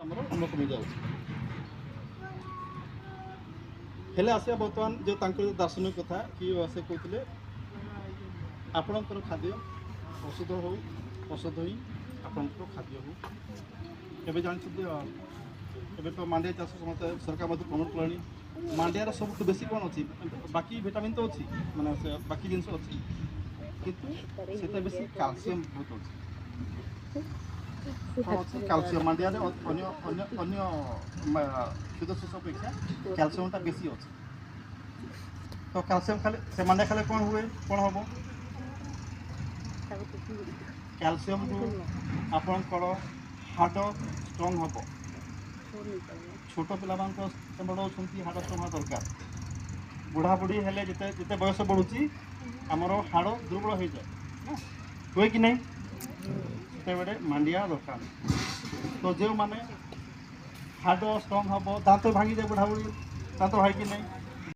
ଆମର ଅମ୍ଳ କମିଯାଉଛି। ହେଲେ ଆସିବା ବର୍ତ୍ତମାନ ଯେଉଁ ତାଙ୍କର ଦାର୍ଶନିକ କଥା କି ସେ କହୁଥିଲେ ଆପଣଙ୍କର ଖାଦ୍ୟ ଔଷଧ ହେଉ ଔଷଧ ହିଁ ଆପଣଙ୍କର ଖାଦ୍ୟ ହେଉ। ଏବେ ଜାଣିଛନ୍ତି ଏବେ ତ ମାଣ୍ଡିଆ ଚାଷ ସମସ୍ତେ ସରକାର ମଧ୍ୟ ପ୍ରମୋଟ କଲେଣି। ମାଣ୍ଡିଆର ସବୁଠୁ ବେଶୀ କ'ଣ ଅଛି, ବାକି ଭିଟାମିନ୍ ତ ଅଛି, ମାନେ ସେ ବାକି ଜିନିଷ ଅଛି, କିନ୍ତୁ ସେଟା ବେଶୀ କ୍ୟାଲସିୟମ୍ ବହୁତ ଅଛି। କ'ଣ ଅଛି କ୍ୟାଲସିୟମ୍ ମାଣ୍ଡିଆରେ ଅନ୍ୟ ଅନ୍ୟ ଅନ୍ୟ କ୍ଷୁଦ୍ରଶସ୍ୟ ଅପେକ୍ଷା କ୍ୟାଲସିୟମ୍ଟା ବେଶୀ ଅଛି। ତ କ୍ୟାଲସିୟମ୍ ଖାଲି ସେ ମାଣ୍ଡିଆ ଖାଇଲେ କ'ଣ ହୁଏ, କ'ଣ ହେବ? କ୍ୟାଲସିୟମ୍ରୁ ଆପଣଙ୍କର ହାଡ଼ ଷ୍ଟ୍ରଙ୍ଗ ହେବ। ଛୋଟ ପିଲାମାନଙ୍କ ବଡ଼ ଅଛନ୍ତି ହାଡ଼ ଷ୍ଟ୍ରଙ୍ଗ ହେବା ଦରକାର। ବୁଢ଼ାବୁଢ଼ୀ ହେଲେ ଯେତେ ଯେତେ ବୟସ ବଢ଼ୁଛି ଆମର ହାଡ଼ ଦୁର୍ବଳ ହେଇଯାଏ, ହୁଏ କି ନାହିଁ? ସେତେବେଳେ ମାଣ୍ଡିଆ ଦରକାର। ତ ଯେଉଁମାନେ ହାଡ଼ ଷ୍ଟ୍ରଙ୍ଗ ହେବ, ଦାନ୍ତ ଭାଙ୍ଗିଯାଏ, ବୁଢ଼ାବୁଢ଼ୀ ଦାନ୍ତ ଭାଙ୍ଗି ନାହିଁ,